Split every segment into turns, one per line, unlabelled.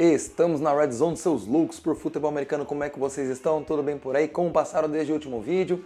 Estamos na Red Zone, seus loucos por futebol americano. Como é que vocês estão? Tudo bem por aí? Como passaram desde o último vídeo?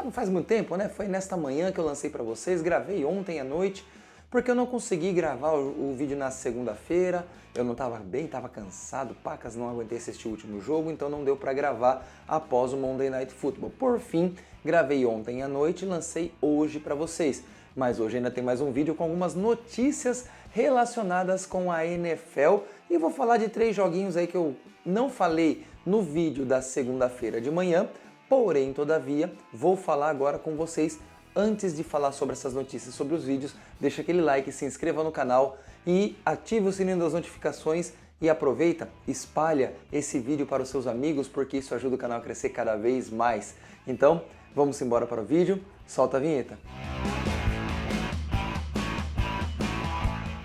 Não faz muito tempo, né? Foi nesta manhã que eu lancei pra vocês. Gravei ontem à noite, porque eu não consegui gravar o vídeo na segunda-feira. Eu não estava bem, estava cansado, pacas, não aguentei assistir o último jogo, então não deu pra gravar após o Monday Night Football. Por fim, gravei ontem à noite e lancei hoje pra vocês. Mas hoje ainda tem mais um vídeo com algumas notícias relacionadas com a NFL e vou falar de 3 joguinhos aí que eu não falei no vídeo da segunda-feira de manhã, porém, todavia, vou falar agora com vocês. Antes de falar sobre essas notícias, sobre os vídeos, deixa aquele like, se inscreva no canal e ative o sininho das notificações e aproveita, espalha esse vídeo para os seus amigos, porque isso ajuda o canal a crescer cada vez mais. Então, vamos embora para o vídeo, solta a vinheta.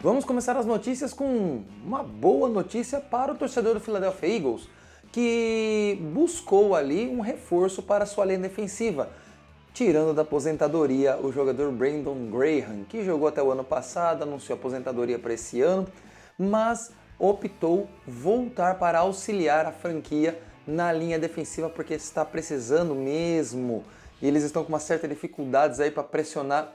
Vamos começar as notícias com uma boa notícia para o torcedor do Philadelphia Eagles, que buscou ali um reforço para sua linha defensiva, tirando da aposentadoria o jogador Brandon Graham, que jogou até o ano passado, anunciou aposentadoria para esse ano, mas optou voltar para auxiliar a franquia na linha defensiva porque está precisando mesmo. E eles estão com uma certa dificuldades aí para pressionar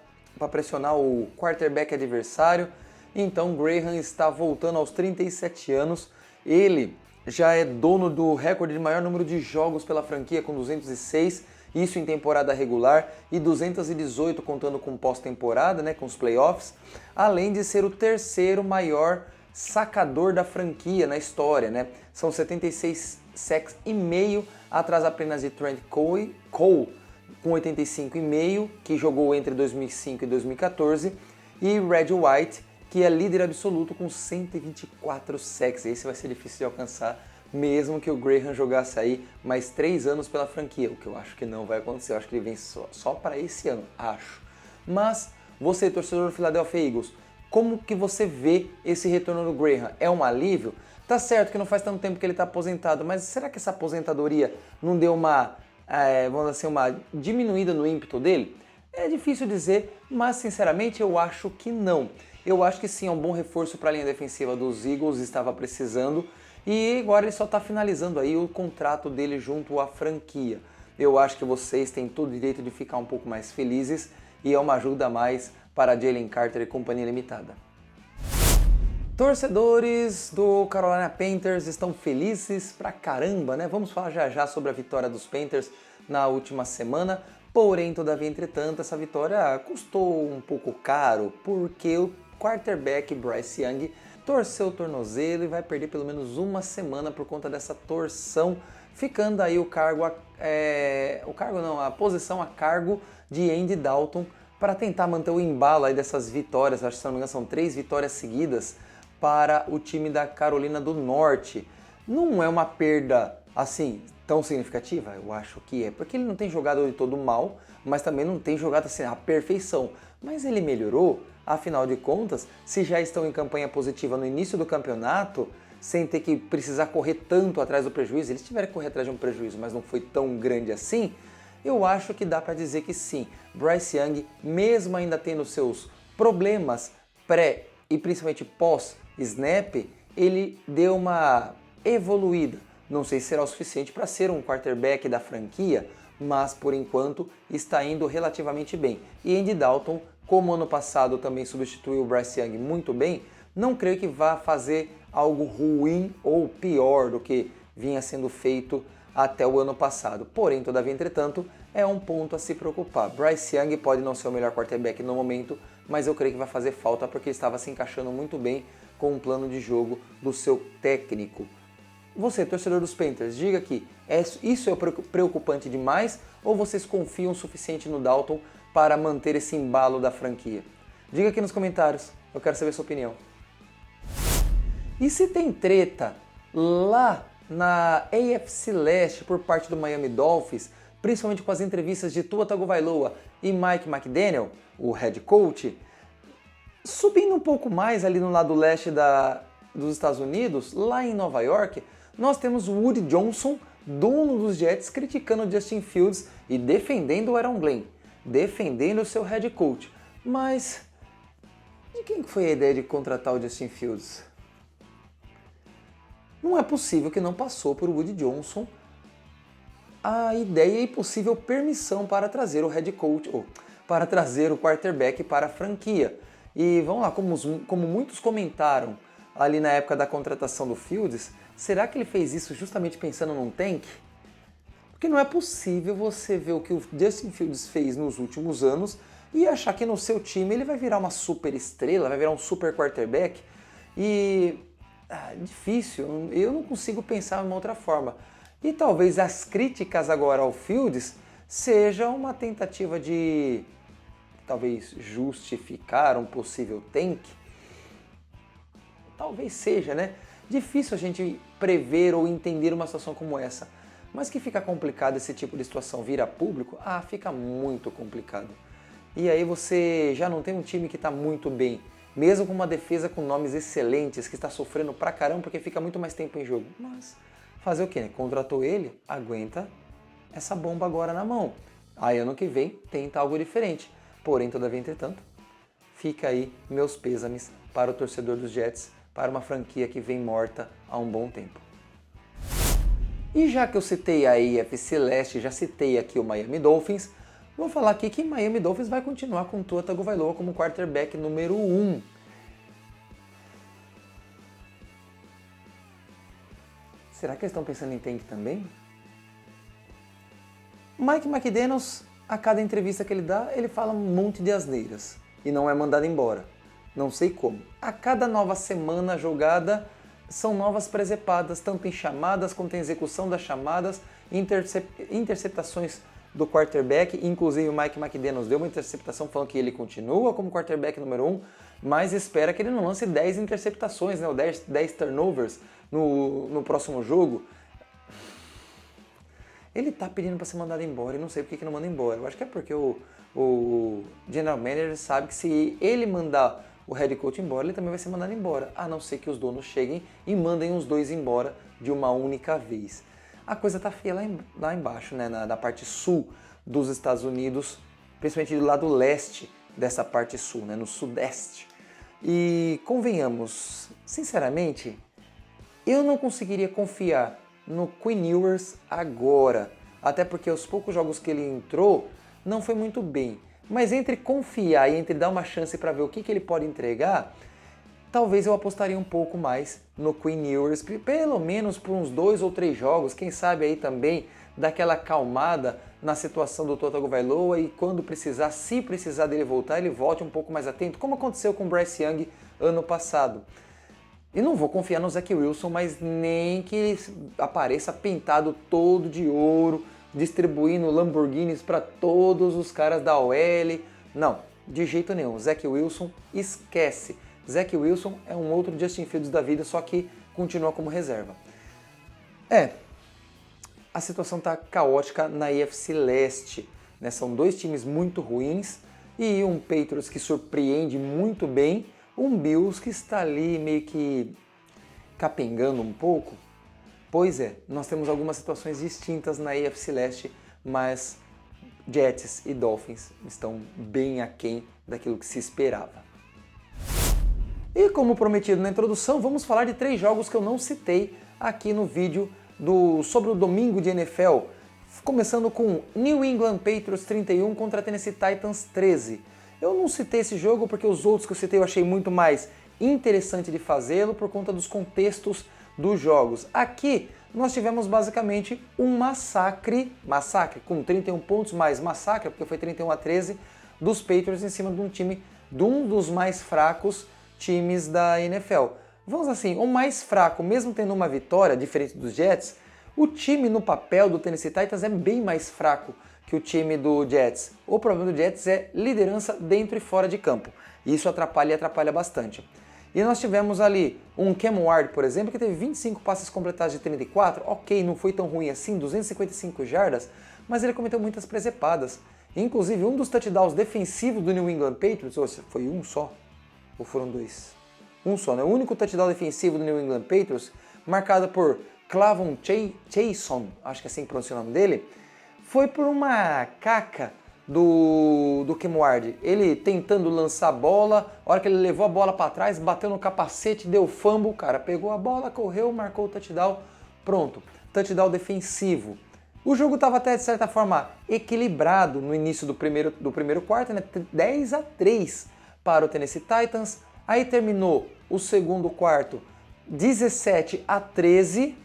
o quarterback adversário. Então Graham está voltando aos 37 anos. Ele já é dono do recorde de maior número de jogos pela franquia, com 206, isso em temporada regular, e 218 contando com pós-temporada, né, com os playoffs, além de ser o terceiro maior sacador da franquia na história, né? São 76 sacks e meio, atrás apenas de Trent Cole com 85,5, que jogou entre 2005 e 2014, e Red White, que é líder absoluto com 124 sacks. Esse vai ser difícil de alcançar, mesmo que o Graham jogasse aí mais 3 anos pela franquia, o que eu acho que não vai acontecer. Eu acho que ele vem só para esse ano, acho. Mas você, torcedor do Philadelphia Eagles, como que você vê esse retorno do Graham? É um alívio? Tá certo que não faz tanto tempo que ele está aposentado, mas será que essa aposentadoria não deu uma diminuída no ímpeto dele? É difícil dizer, mas sinceramente eu acho que não. Eu acho que sim, é um bom reforço para a linha defensiva dos Eagles, estava precisando, e agora ele só está finalizando aí o contrato dele junto à franquia. Eu acho que vocês têm todo o direito de ficar um pouco mais felizes e é uma ajuda a mais para Jalen Carter e companhia limitada. Torcedores do Carolina Panthers estão felizes pra caramba, né? Vamos falar já sobre a vitória dos Panthers na última semana. Porém, todavia, entretanto, essa vitória custou um pouco caro, porque o quarterback Bryce Young torceu o tornozelo e vai perder pelo menos uma semana por conta dessa torção, ficando aí a posição a cargo de Andy Dalton para tentar manter o embalo aí dessas vitórias. Acho que, se não me engano, são 3 vitórias seguidas para o time da Carolina do Norte. Não é uma perda assim tão significativa? Eu acho que é, porque ele não tem jogado de todo mal, mas também não tem jogado assim à perfeição. Mas ele melhorou, afinal de contas, se já estão em campanha positiva no início do campeonato, sem ter que precisar correr tanto atrás do prejuízo, eles tiveram que correr atrás de um prejuízo, mas não foi tão grande assim, eu acho que dá para dizer que sim, Bryce Young, mesmo ainda tendo seus problemas pré e principalmente pós-snap, ele deu uma evoluída. Não sei se será o suficiente para ser um quarterback da franquia, mas por enquanto está indo relativamente bem. E Andy Dalton, como ano passado também substituiu o Bryce Young muito bem, não creio que vá fazer algo ruim ou pior do que vinha sendo feito até o ano passado. Porém, todavia, entretanto, é um ponto a se preocupar. Bryce Young pode não ser o melhor quarterback no momento, mas eu creio que vai fazer falta porque ele estava se encaixando muito bem com o plano de jogo do seu técnico. Você, torcedor dos Panthers, diga aqui, isso é preocupante demais ou vocês confiam o suficiente no Dalton para manter esse embalo da franquia? Diga aqui nos comentários, eu quero saber a sua opinião. E se tem treta lá na AFC Leste por parte do Miami Dolphins, principalmente com as entrevistas de Tua Tagovailoa e Mike McDaniel, o head coach, subindo um pouco mais ali no lado leste dos Estados Unidos, lá em Nova York, nós temos o Woody Johnson, dono dos Jets, criticando o Justin Fields e defendendo o Aaron Glenn, defendendo o seu head coach. Mas de quem foi a ideia de contratar o Justin Fields? não é possível que não passou por Woody Johnson a ideia e possível permissão para trazer o head coach, ou para trazer o quarterback para a franquia. E vamos lá, como muitos comentaram ali na época da contratação do Fields, será que ele fez isso justamente pensando num tank? Porque não é possível você ver o que o Justin Fields fez nos últimos anos e achar que no seu time ele vai virar uma super estrela, vai virar um super quarterback. E difícil, eu não consigo pensar de uma outra forma. E talvez as críticas agora ao Fields seja uma tentativa de talvez justificar um possível tank. Talvez seja, né? Difícil a gente prever ou entender uma situação como essa. Mas que fica complicado esse tipo de situação vir a público, fica muito complicado. E aí você já não tem um time que está muito bem, mesmo com uma defesa com nomes excelentes, que está sofrendo pra caramba porque fica muito mais tempo em jogo. Mas fazer o quê, né? Contratou ele, aguenta essa bomba agora na mão. Aí ano que vem tenta algo diferente. Porém, todavia, entretanto, fica aí meus pêsames para o torcedor dos Jets, para uma franquia que vem morta há um bom tempo. E já que eu citei a AFC Leste, já citei aqui o Miami Dolphins, vou falar aqui que Miami Dolphins vai continuar com Tua Tagovailoa como quarterback número 1. Será que eles estão pensando em tank também? Mike McDaniels, a cada entrevista que ele dá, ele fala um monte de asneiras e não é mandado embora. Não sei como. A cada nova semana jogada são novas presepadas, tanto em chamadas quanto em execução das chamadas, interceptações do quarterback. Inclusive o Mike McDaniels deu uma interceptação falando que ele continua como quarterback número 1, mas espera que ele não lance 10 interceptações, né, ou 10 turnovers no próximo jogo. Ele tá pedindo para ser mandado embora e não sei por que não manda embora. Eu acho que é porque o General Manager sabe que se ele mandar o head coach embora, ele também vai ser mandado embora, a não ser que os donos cheguem e mandem os dois embora de uma única vez. A coisa tá feia lá embaixo, né, na parte sul dos Estados Unidos, principalmente do lado leste dessa parte sul, né, no sudeste. E convenhamos, sinceramente, eu não conseguiria confiar no Quinn Ewers agora, até porque os poucos jogos que ele entrou não foi muito bem. Mas entre confiar e entre dar uma chance para ver o que ele pode entregar, talvez eu apostaria um pouco mais no Quinn Ewers, pelo menos por uns 2 ou 3 jogos, quem sabe aí também daquela acalmada na situação do Tua Tagovailoa e quando precisar, se precisar dele voltar, ele volte um pouco mais atento, como aconteceu com o Bryce Young ano passado. E não vou confiar no Zach Wilson, mas nem que ele apareça pintado todo de ouro, distribuindo Lamborghinis para todos os caras da OL. Não, de jeito nenhum. Zach Wilson, esquece. Zach Wilson é um outro Justin Fields da vida, só que continua como reserva. A situação está caótica na AFC Leste, né? São 2 times muito ruins e um Patriots que surpreende muito bem, um Bills que está ali meio que capengando um pouco. Pois é, nós temos algumas situações distintas na AFC Leste, mas Jets e Dolphins estão bem aquém daquilo que se esperava. E como prometido na introdução, vamos falar de 3 jogos que eu não citei aqui no vídeo sobre o domingo de NFL, começando com New England Patriots 31 contra Tennessee Titans 13. Eu não citei esse jogo porque os outros que eu citei eu achei muito mais interessante de fazê-lo por conta dos contextos dos jogos. Aqui nós tivemos basicamente um massacre com 31 pontos mais massacre, porque foi 31-13 dos Patriots em cima de um dos mais fracos times da NFL. Vamos assim, o mais fraco, mesmo tendo uma vitória, diferente dos Jets, o time no papel do Tennessee Titans é bem mais fraco que o time do Jets. O problema do Jets é liderança dentro e fora de campo. Isso atrapalha e atrapalha bastante. E nós tivemos ali um Cam Ward, por exemplo, que teve 25 passes completados de 34. Ok, não foi tão ruim assim, 255 jardas, mas ele cometeu muitas presepadas. Inclusive, um dos touchdowns defensivos do New England Patriots, ou seja, foi um só? Ou foram 2? Um só, né? O único touchdown defensivo do New England Patriots, marcado por Clavon Chaisson, acho que é assim que pronuncia o nome dele, foi por uma caca do Cam Ward. Ele tentando lançar a bola, a hora que ele levou a bola para trás, bateu no capacete, deu fumble, o cara pegou a bola, correu, marcou o touchdown, pronto. Touchdown defensivo. O jogo estava até, de certa forma, equilibrado no início do primeiro quarto, né? 10-3 para o Tennessee Titans. Aí terminou o segundo quarto 17-13.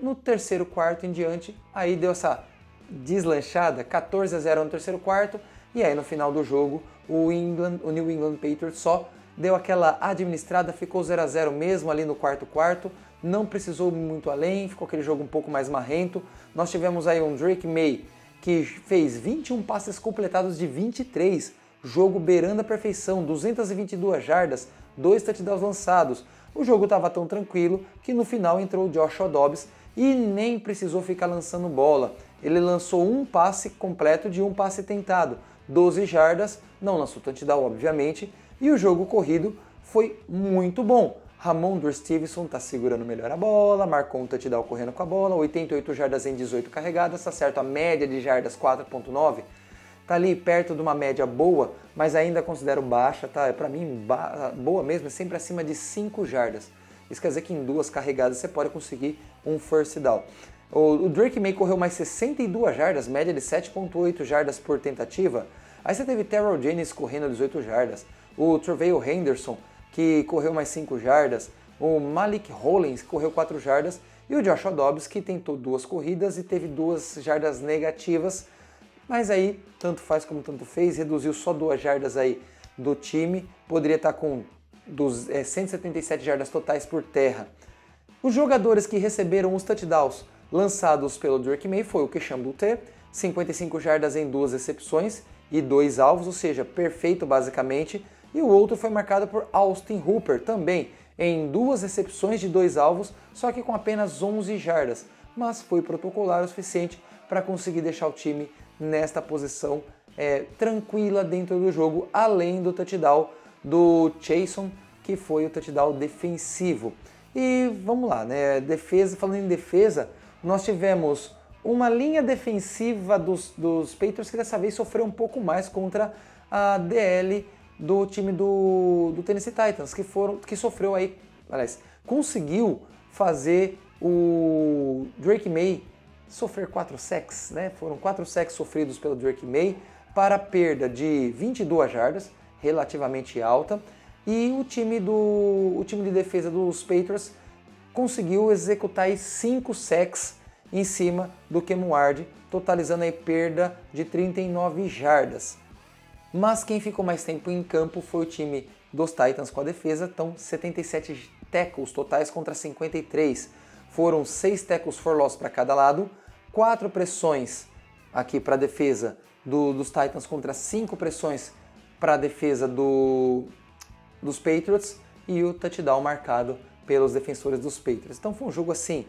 No terceiro quarto em diante, aí deu essa deslanchada, 14-0 no terceiro quarto. E aí no final do jogo, o New England Patriots só deu aquela administrada, ficou 0-0 mesmo ali no quarto quarto. Não precisou muito além, ficou aquele jogo um pouco mais marrento. Nós tivemos aí um Drake May que fez 21 passes completados de 23, jogo beirando a perfeição, 222 jardas, 2 touchdowns lançados. O jogo estava tão tranquilo que no final entrou o Joshua Dobbs e nem precisou ficar lançando bola. Ele lançou um passe completo de um passe tentado, 12 jardas, não lançou touchdown obviamente, e o jogo corrido foi muito bom. Ramondre Stevenson está segurando melhor a bola, marcou um touchdown correndo com a bola, 88 jardas em 18 carregadas, está certo, a média de jardas 4.9, está ali perto de uma média boa, mas ainda considero baixa, tá? Para mim, boa mesmo, é sempre acima de 5 jardas. Isso quer dizer que em 2 carregadas você pode conseguir um first down. O Drake May correu mais 62 jardas, média de 7.8 jardas por tentativa. Aí você teve Terrell Jennings correndo 18 jardas, o Tre'Vell Henderson, que correu mais 5 jardas, o Malik Hollins, que correu 4 jardas, e o Joshua Dobbs, que tentou 2 corridas e teve 2 jardas negativas, mas aí, tanto faz como tanto fez, reduziu só 2 jardas aí do time, poderia estar com 177 jardas totais por terra. Os jogadores que receberam os touchdowns lançados pelo Drake May foi o Kesham Boutte, 55 jardas em 2 recepções e 2 alvos, ou seja, perfeito basicamente, e o outro foi marcado por Austin Hooper, também em 2 recepções de 2 alvos, só que com apenas 11 jardas, mas foi protocolar o suficiente para conseguir deixar o time nesta posição tranquila dentro do jogo, além do touchdown do Chason, que foi o touchdown defensivo. E vamos lá, né? Defesa, falando em defesa, nós tivemos uma linha defensiva dos Patriots que dessa vez sofreu um pouco mais contra a DL do time do Tennessee Titans, que sofreu aí, aliás, conseguiu fazer o Drake May sofrer 4 sacks, né? Foram 4 sacks sofridos pelo Drake May para perda de 22 jardas, relativamente alta, e o time de defesa dos Patriots conseguiu executar aí 5 sacks em cima do Cam Ward, totalizando aí perda de 39 jardas. Mas quem ficou mais tempo em campo foi o time dos Titans com a defesa, então 77 tackles totais contra 53. Foram 6 tackles for loss para cada lado, 4 pressões aqui para a defesa dos Titans contra 5 pressões para a defesa dos Patriots e o touchdown marcado pelos defensores dos Patriots. Então foi um jogo assim,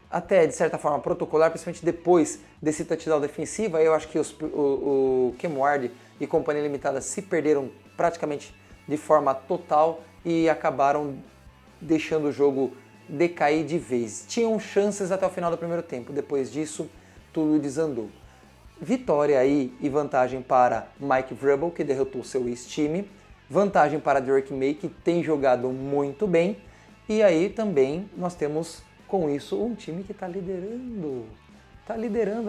até de certa forma protocolar, principalmente depois desse touchdown defensivo. Aí eu acho que o Cam Ward e companhia limitada se perderam praticamente de forma total e acabaram deixando o jogo decair de vez. Tinham chances até o final do primeiro tempo, depois disso tudo desandou. Vitória aí e vantagem para Mike Vrabel, que derrotou seu ex-time, vantagem para Drake May, que tem jogado muito bem, e aí também nós temos com isso um time que está liderando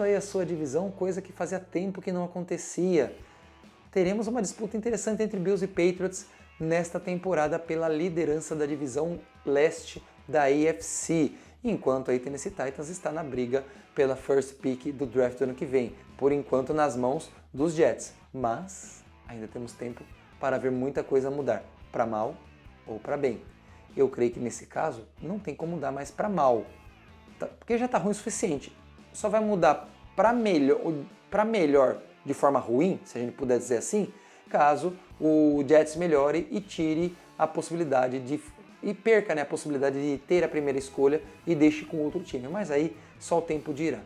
aí a sua divisão, coisa que fazia tempo que não acontecia. Teremos uma disputa interessante entre Bills e Patriots nesta temporada pela liderança da divisão leste da AFC, enquanto aí Tennessee Titans está na briga pela first pick do draft do ano que vem, por enquanto nas mãos dos Jets, mas ainda temos tempo para ver muita coisa mudar, para mal ou para bem. Eu creio que nesse caso não tem como mudar mais para mal, porque já está ruim o suficiente. Só vai mudar para melhor de forma ruim, se a gente puder dizer assim, caso o Jets melhore e tire a possibilidade e perca, né, a possibilidade de ter a primeira escolha e deixe com outro time. Mas aí só o tempo dirá.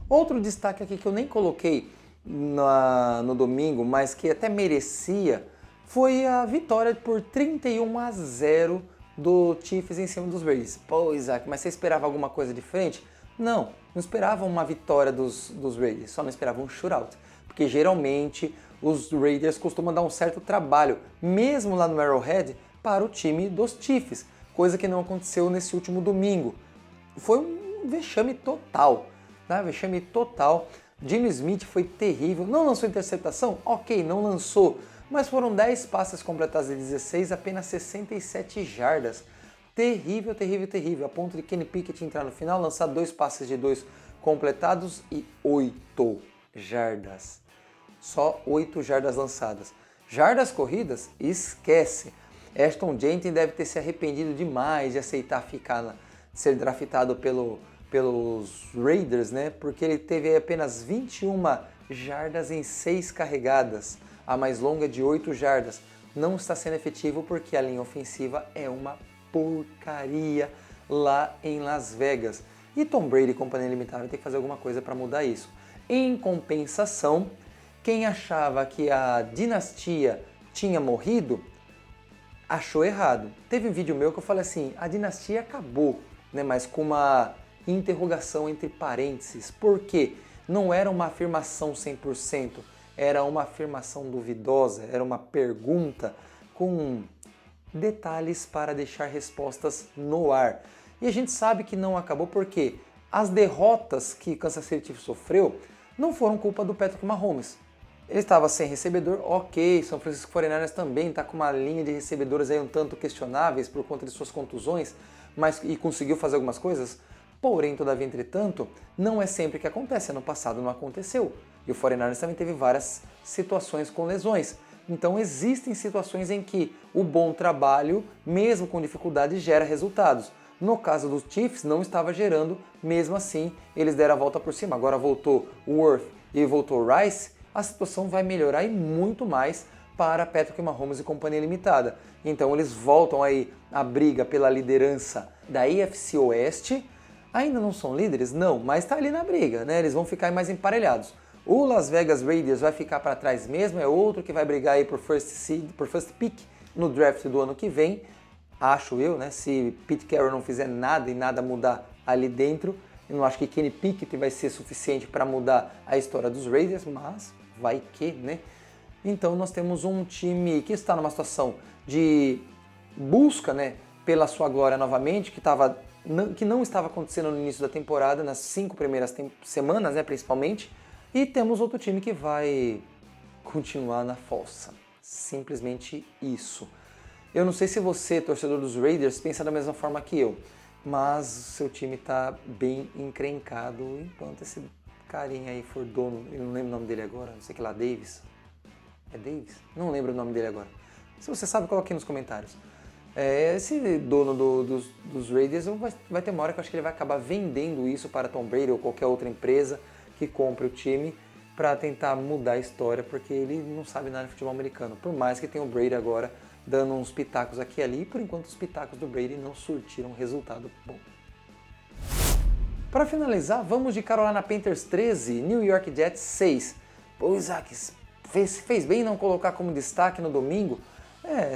Outro destaque aqui que eu nem coloquei no domingo, mas que até merecia, foi a vitória por 31-0 do Chiefs em cima dos Raiders. Pô, Isaac, mas você esperava alguma coisa diferente? Não esperava uma vitória dos Raiders, só não esperava um shootout. porque geralmente os Raiders costumam dar um certo trabalho, mesmo lá no Arrowhead, para o time dos Chiefs, coisa que não aconteceu nesse último domingo. Foi um vexame total, né? Vexame total. Geno Smith foi terrível, não lançou interceptação? Ok, não lançou, mas foram 10 passes completados de 16, apenas 67 jardas. Terrível, terrível, terrível, a ponto de Kenny Pickett entrar no final, lançar 2 passes de 2 completados e 8 jardas. Só 8 jardas lançadas. Jardas corridas? Esquece. Ashton Jenkins deve ter se arrependido demais de aceitar ser draftado pelos Raiders, né? Porque ele teve apenas 21 jardas em 6 carregadas. A mais longa de 8 jardas. Não está sendo efetivo porque a linha ofensiva é uma porcaria lá em Las Vegas. E Tom Brady e companhia limitada vai ter que fazer alguma coisa para mudar isso. Em compensação, quem achava que a dinastia tinha morrido, achou errado. Teve um vídeo meu que eu falei assim, a dinastia acabou, né? Mas com uma interrogação entre parênteses. Por quê? Não era uma afirmação 100%, era uma afirmação duvidosa, era uma pergunta com detalhes para deixar respostas no ar. E a gente sabe que não acabou porque as derrotas que Kansas City Chiefs sofreu não foram culpa do Patrick Mahomes. Ele estava sem recebedor, ok, São Francisco 49ers também está com uma linha de recebedores aí um tanto questionáveis por conta de suas contusões, e conseguiu fazer algumas coisas. Porém, todavia, entretanto, não é sempre que acontece. Ano passado não aconteceu. E o 49ers também teve várias situações com lesões. Então existem situações em que o bom trabalho, mesmo com dificuldade, gera resultados. No caso dos Chiefs, não estava gerando, mesmo assim, eles deram a volta por cima. Agora voltou o Worth e voltou o Rice, a situação vai melhorar e muito mais para Patrick Mahomes e companhia limitada. Então eles voltam aí à briga pela liderança da AFC Oeste. Ainda não são líderes? Não, mas está ali na briga, né? Eles vão ficar mais emparelhados. O Las Vegas Raiders vai ficar para trás mesmo, é outro que vai brigar aí por first pick no draft do ano que vem, acho eu, né? Se Pete Carroll não fizer nada e nada mudar ali dentro, eu não acho que Kenny Pickett vai ser suficiente para mudar a história dos Raiders, mas vai que, né? Então nós temos um time que está numa situação de busca, né, pela sua glória novamente, que não estava acontecendo no início da temporada, nas 5 primeiras semanas, né, principalmente. E temos outro time que vai continuar na fossa. Simplesmente isso. Eu não sei se você, torcedor dos Raiders, pensa da mesma forma que eu, mas seu time está bem encrencado enquanto esse carinha aí for dono, eu não lembro o nome dele agora, não sei que lá, Davis. É Davis? Não lembro o nome dele agora. Se você sabe, coloque nos comentários. Esse dono dos Raiders vai ter uma hora que eu acho que ele vai acabar vendendo isso para Tom Brady ou qualquer outra empresa que compre o time para tentar mudar a história, porque ele não sabe nada de futebol americano. Por mais que tenha o Brady agora dando uns pitacos aqui e ali, por enquanto os pitacos do Brady não surtiram resultado bom. Para finalizar, vamos de Carolina Panthers 13, New York Jets 6. Pô, Isaac, fez bem não colocar como destaque no domingo?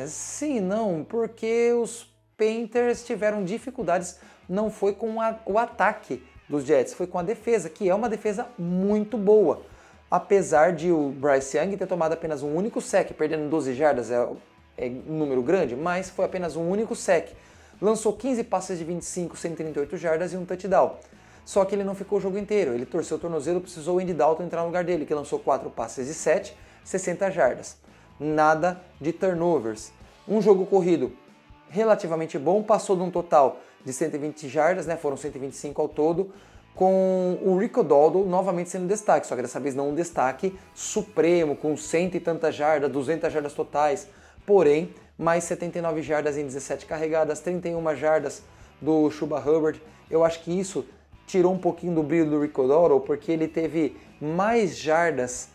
Sim e não, porque os Panthers tiveram dificuldades, não foi com o ataque dos Jets, foi com a defesa, que é uma defesa muito boa. Apesar de o Bryce Young ter tomado apenas um único sec, perdendo 12 jardas, é um número grande, mas foi apenas um único sec. Lançou 15 passes de 25, 138 jardas e um touchdown. Só que ele não ficou o jogo inteiro, ele torceu o tornozelo, precisou o Andy Dalton entrar no lugar dele, que lançou 4 passes de 7, 60 jardas. Nada de turnovers. Um jogo corrido relativamente bom, passou de um total de 120 jardas, né? Foram 125 ao todo, com o Rico Dowdle novamente sendo destaque, só que dessa vez não um destaque supremo, com 100 e tantas jardas, 200 jardas totais, porém, mais 79 jardas em 17 carregadas, 31 jardas do Chuba Hubbard. Eu acho que isso tirou um pouquinho do brilho do Rico Dowdle, porque ele teve mais jardas,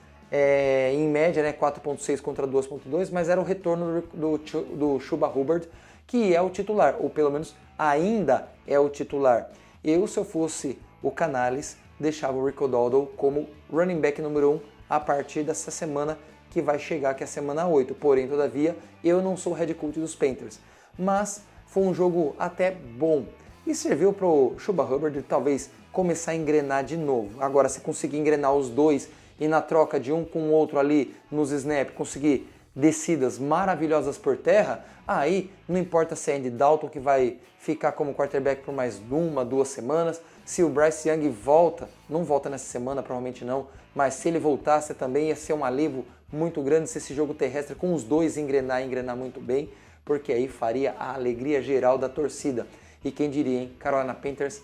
em média, né, 4.6 contra 2.2, mas era o retorno do Chuba Hubbard, que é o titular, ou pelo menos ainda é o titular. Se eu fosse o Canales, deixava o Rico Dowdle como running back número 1 a partir dessa semana que vai chegar, que é a semana 8. Porém, todavia, eu não sou o head coach dos Panthers. Mas foi um jogo até bom e serviu para o Chuba Hubbard talvez começar a engrenar de novo. Agora, se conseguir engrenar os dois e na troca de um com o outro ali nos snaps conseguir descidas maravilhosas por terra, aí não importa se é Andy Dalton que vai ficar como quarterback por mais 1, 2 semanas, se o Bryce Young volta, não volta nessa semana, provavelmente não, mas se ele voltasse também ia ser um alívio muito grande se esse jogo terrestre com os dois engrenar muito bem, porque aí faria a alegria geral da torcida. E quem diria, hein? Carolina Panthers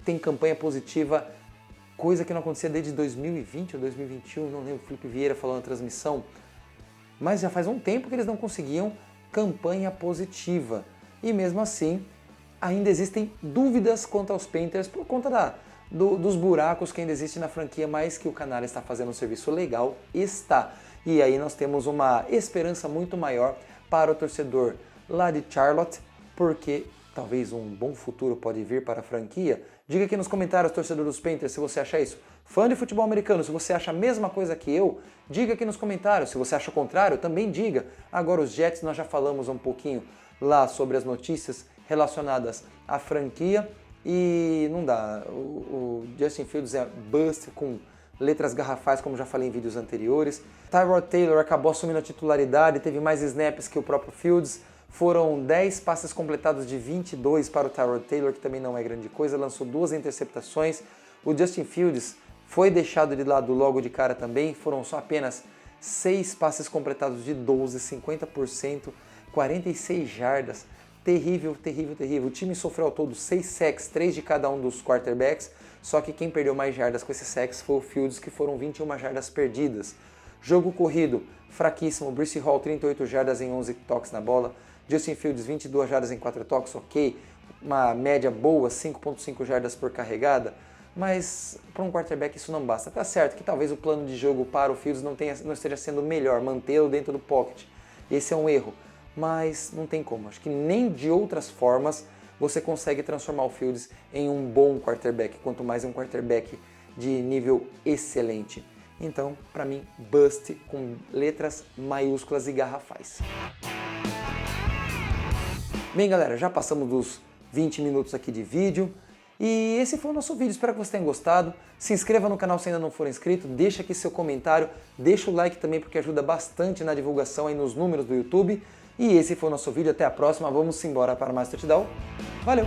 tem campanha positiva, coisa que não acontecia desde 2020 ou 2021, não lembro, o Felipe Vieira falou na transmissão, mas já faz um tempo que eles não conseguiam campanha positiva. E mesmo assim, ainda existem dúvidas quanto aos Panthers por conta dos buracos que ainda existem na franquia, mas que o Canales está fazendo um serviço legal, está. E aí nós temos uma esperança muito maior para o torcedor lá de Charlotte, porque talvez um bom futuro pode vir para a franquia. Diga aqui nos comentários, torcedor dos Panthers, se você acha isso. Fã de futebol americano, se você acha a mesma coisa que eu, diga aqui nos comentários. Se você acha o contrário, também diga. Agora os Jets, nós já falamos um pouquinho lá sobre as notícias relacionadas à franquia e não dá. O Justin Fields é bust com letras garrafais, como já falei em vídeos anteriores. Tyrod Taylor acabou assumindo a titularidade, teve mais snaps que o próprio Fields. Foram 10 passes completados de 22 para o Tyrod Taylor, que também não é grande coisa, lançou 2 interceptações. O Justin Fields foi deixado de lado logo de cara também, foram só apenas 6 passes completados de 12, 50%, 46 jardas. Terrível, terrível, terrível. O time sofreu ao todo 6 sacks, 3 de cada um dos quarterbacks, só que quem perdeu mais jardas com esses sacks foi o Fields, que foram 21 jardas perdidas. Jogo corrido, fraquíssimo, Breece Hall 38 jardas em 11 toques na bola, Justin Fields 22 jardas em 4 toques, ok, uma média boa, 5.5 jardas por carregada, mas para um quarterback isso não basta. Tá certo que talvez o plano de jogo para o Fields não esteja sendo melhor, mantê-lo dentro do pocket, esse é um erro, mas não tem como, acho que nem de outras formas você consegue transformar o Fields em um bom quarterback, quanto mais um quarterback de nível excelente. Então, para mim, bust com letras maiúsculas e garrafais. Bem, galera, já passamos dos 20 minutos aqui de vídeo e esse foi o nosso vídeo. Espero que você tenha gostado. Se inscreva no canal se ainda não for inscrito, deixa aqui seu comentário, deixa o like também porque ajuda bastante na divulgação aí nos números do YouTube. E esse foi o nosso vídeo, até a próxima, vamos embora para mais touchdown. Valeu!